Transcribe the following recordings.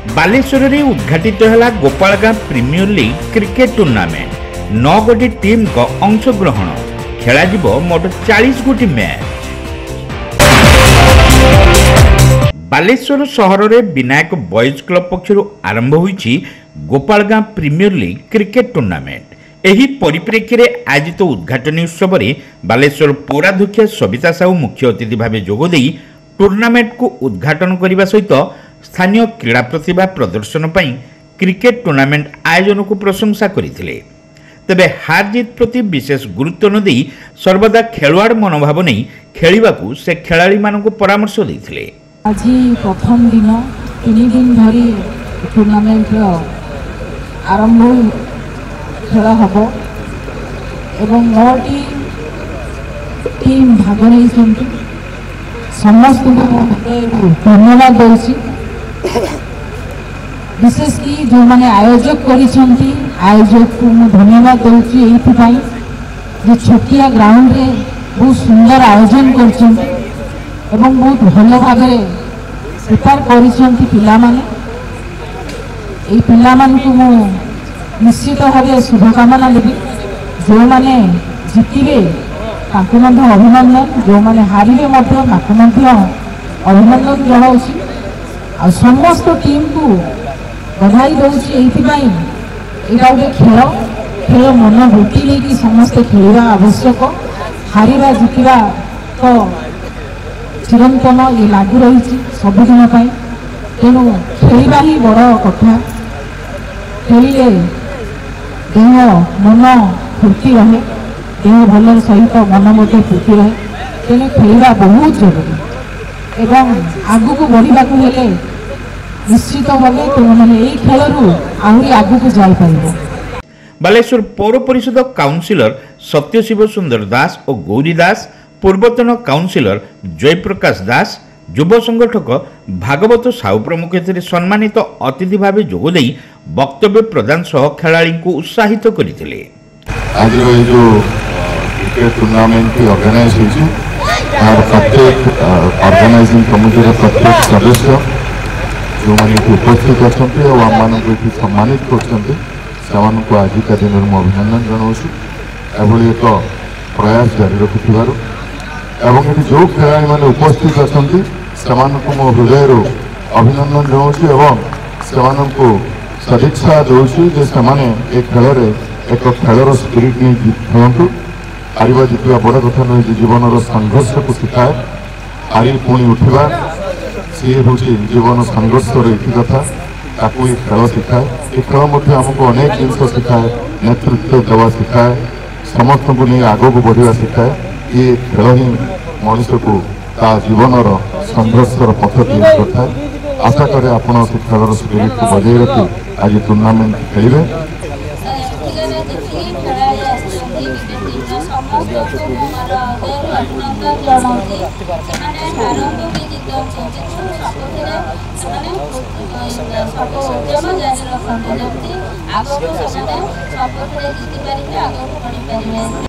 बालेश्वर में उद्घाटित है गोपालगां प्रीमियर लीग क्रिकेट टूर्नामेंट 9 गोटी टीम को अंशग्रहण खेल मोट 40 गोटी मैच। बालेश्वर सहर में विनायक बॉयज क्लब पक्षर आरंभ होईछि गोपालगां प्रीमियर लीग क्रिकेट टूर्नामेंट। एही परिप्रेक्षी में आयोजित उद्घाटनी उत्सव में बालेश्वर पौराध्यक्ष सविता साहू मुख्य अतिथि भाव जोगदे टूर्नामेंट को उद्घाटन करने सहित स्थानीय क्रीड़ा प्रतिभा प्रदर्शन पर क्रिकेट टूर्नामेंट आयोजन को प्रशंसा करथिले। तेबे हार जीत प्रति विशेष गुरुत्व न देई सर्वदा खेलवाड़ मनोभाव नहीं खेलिबाकू से खेलाड़ी मानकू परामर्श देथिले। आज प्रथम दिन 3 दिन धरी टूर्नामेंट आरंभ खेल हम एवं 9टी टीम भाग नहीं समस्त धन्यवाद दूसरी विशेष की जो मैंने आयोजक आयोजक को धन्यवाद दूसरी ये छोटिया ग्राउंड रे बहुत सुंदर आयोजन कर बहुत भल भाव प्रिपेयर कर निश्चित भाव शुभकामना देवी। जो मैंने जितबे अभिनंदन, जो मैंने हारे अभिनंदन जनाऊँ आ समस्त टीम को बधाई दूसरी गोटे खेल खेल मनोवृत्ति लेकिन समस्ते खेलवा आवश्यक। हारिबा जितवा तो चिरंतन ये लागू रही सबुदिन तेणु खेलवा ही बड़ कथा। खेलिले देह मन फूर्ति रहे, देह भल सहित मन मध्य फूर्ति रहे, तेणु खेलवा बहुत जरूरी एवं आगू को बढ़ा निश्चित भाव मैंने खेल आहरी आगू को जापर। बालेश्वर पौर परिषद काउंसिलर सत्यशिव सुंदर दास और गौरी दास, पूर्वतन काउंसिलर जयप्रकाश दास, युव संगठक भागवत साहू प्रमुख सम्मानित अतिथि भाव जोगदे वक्तव्य प्रदान सह खेलाड़ी को उत्साहित करथिले। आज जो क्रिकेट टूर्नामेंट की ऑर्गेनाइज होइछि और प्रत्येक ऑर्गेनाइजिंग कमिटी प्रत्येक सदस्य जो मैंने उपस्थित अच्छा और आम मान सम्मानित कर आजिका दिन में अभिनंदन जनाऊँ। एक प्रयास जारी रखुवर एवं ये जो खेलाड़ी मैंने उपस्थित अच्छा मो हृदय अभिनंदन जनाऊँ को सदिच्छा दूसरी से खेल एक खेलर स्पिरिट नहीं खेलतु। हारिबा जितवा बड़ कथा नुहे, जीवन संघर्ष को शिखाए, हारी पुणी उठा सी हूँ जीवन संघर्ष कथा ताकू ये खेल शिखाए। ये खेल आमको अनेक जिन शिखाए, नेतृत्व देवा शिखाए, समस्त को नहीं आग को बढ़ा शिखाए। ये खेल ही मनीष को जीवन संघर्ष पथ तैयार करता। आशा करे आपण से खेलर स्पिरिट को बजाय रखी आज टूर्नामेंट खेलें।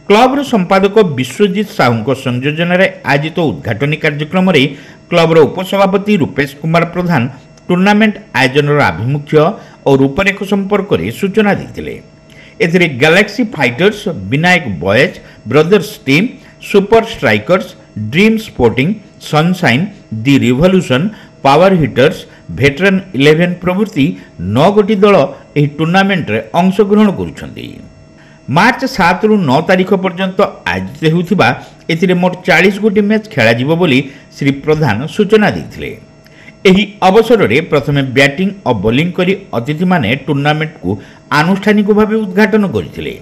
क्लबर संपादक विश्वजीत साहू संयोजन आयोजित उद्घाटनी कार्यक्रम में क्लबर उपसभापति रूपेश कुमार प्रधान टूर्नामेंट आयोजन आभिमुख्य और रूपरेख संपर्क में सूचना देते। एथिरे galaxy fighters, Vinayak boys brothers team, super strikers, dream sporting, sunshine, the revolution, power hitters, veteran 11 प्रभृति 9 गोटी दल यह टूर्नामेंट रे अंशग्रहण करुछंती। मार्च 7 रु 9 तारीख पर्यंत आयोजित होउथिबा एथिरे मोट 40 गोटी मैच खेला बोली श्री प्रधान सूचना देथिले। एही अवसर में प्रथमे बैटिंग और बॉलिंग करी अतिथि माने टूर्नामेंट को आनुष्ठानिक भाव उद्घाटन करथिले।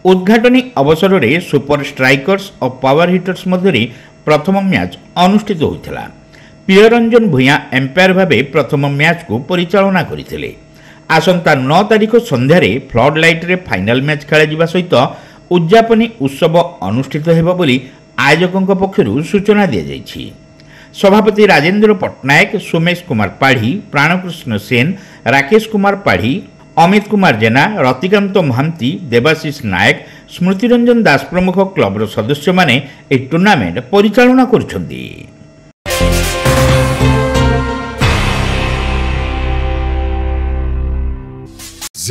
उद्घाटनी अवसर में सुपर स्ट्राइकर्स और पावर हिटर्स मध्य प्रथम मैच अनुष्ठित होता। प्रियरंजन भूया एम्पायर भाव प्रथम मैच को परिचालना करथिले। आसंता 9 तारीख संध्यारे फ्लड लाइट रे फाइनल मैच खेल सहित उद्यापनी उत्सव अनुष्ठित हेबो बोली आयोजकों पक्षरु सूचना दिया जायछि। सभापति राजेंद्र पट्टनायक, सोमेश कुमार पाढ़ी, प्राणकृष्ण सेन, राकेश कुमार पाढ़ी, अमित कुमार जेना, रतिकांत महांती, देवाशीष नायक, स्मृतिरंजन दास प्रमुख क्लबर सदस्य माने ए टूर्नामेंट परिचालना करुछंती।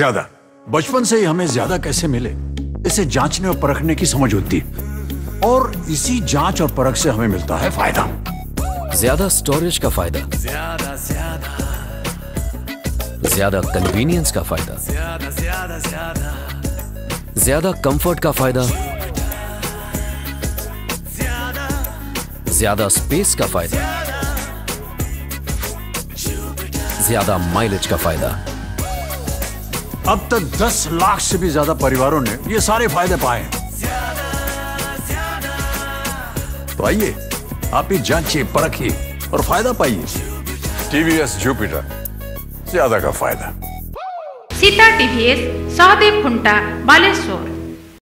ज्यादा। बचपन से ही हमें ज्यादा कैसे मिले इसे जांचने और परखने की समझ होती है, और इसी जांच और परख से हमें मिलता है फायदा। ज्यादा स्टोरेज का फायदा, ज्यादा कन्वीनियंस का फायदा, ज्यादा कंफर्ट का फायदा, ज्यादा स्पेस का फायदा, ज्यादा माइलेज का फायदा। अब तक 10 लाख से भी ज्यादा परिवारों ने ये सारे फायदे पाए हैं। तो आइए आप ही जांचिए, परखिए और फायदा पाइए। टीवीएस जुपिटर, ज्यादा का फायदा। सीता टीवीएस सहदेव खुंटा बालेश्वर।